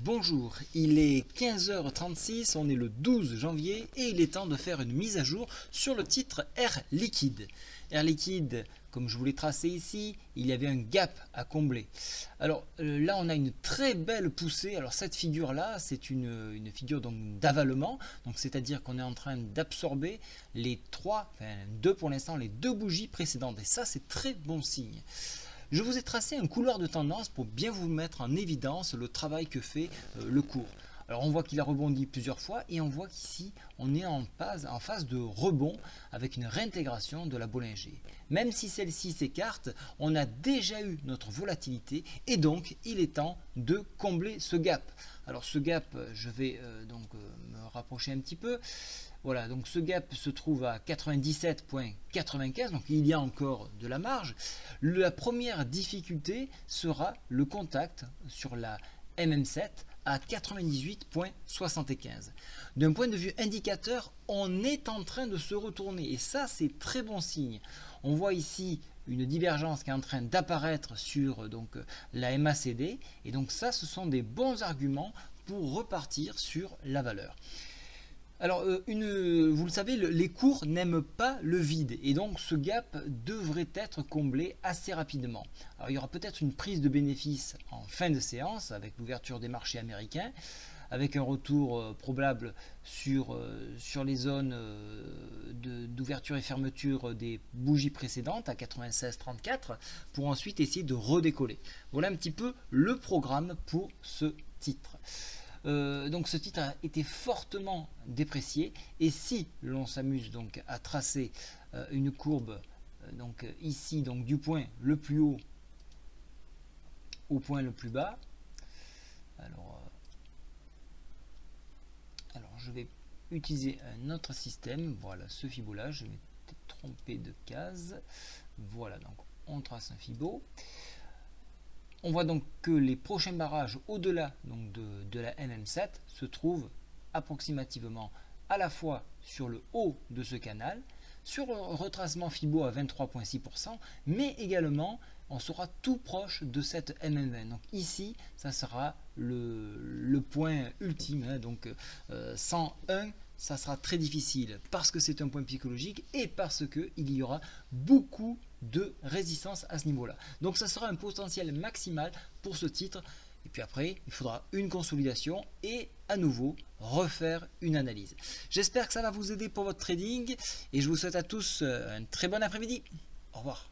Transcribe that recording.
Bonjour, il est 15h36, on est le 12 janvier et il est temps de faire une mise à jour sur le titre Air Liquide. Air Liquide, comme je vous l'ai tracé ici, il y avait un gap à combler. Alors là on a une très belle poussée. Alors cette figure là c'est une figure d'avalement, donc c'est-à-dire qu'on est en train d'absorber deux pour l'instant, les deux bougies précédentes et ça c'est très bon signe. Je vous ai tracé un couloir de tendance pour bien vous mettre en évidence le travail que fait le cours. Alors on voit qu'il a rebondi plusieurs fois et on voit qu'ici on est en phase de rebond avec une réintégration de la Bollinger. Même si celle-ci s'écarte, on a déjà eu notre volatilité et donc il est temps de combler ce gap. Alors ce gap, je vais me rapprocher un petit peu. Voilà, donc ce gap se trouve à 97,95, donc il y a encore de la marge. La première difficulté sera le contact sur la MM7 à 98,75. D'un point de vue indicateur, on est en train de se retourner et ça c'est très bon signe. On voit ici une divergence qui est en train d'apparaître sur la MACD et donc ça ce sont des bons arguments pour repartir sur la valeur. Alors, vous le savez, les cours n'aiment pas le vide et donc ce gap devrait être comblé assez rapidement. Alors, il y aura peut-être une prise de bénéfice en fin de séance avec l'ouverture des marchés américains, avec un retour probable sur les zones d'ouverture et fermeture des bougies précédentes à 96,34 pour ensuite essayer de redécoller. Voilà un petit peu le programme pour ce titre. Donc ce titre a été fortement déprécié et si l'on s'amuse donc à tracer une courbe ici du point le plus haut au point le plus bas, alors je vais utiliser un autre système. Voilà ce Fibo là, je m'étais trompé de case. Voilà, donc on trace un Fibo. On voit donc que les prochains barrages au-delà de la MM7 se trouvent approximativement à la fois sur le haut de ce canal, sur le retracement Fibo à 23,6%, mais également on sera tout proche de cette MM20. Donc ici, ça sera le point ultime, donc 101, ça sera très difficile parce que c'est un point psychologique et parce qu'il y aura beaucoup de résistance à ce niveau-là. Donc ça sera un potentiel maximal pour ce titre. Et puis après, il faudra une consolidation et à nouveau refaire une analyse. J'espère que ça va vous aider pour votre trading et je vous souhaite à tous un très bon après-midi. Au revoir.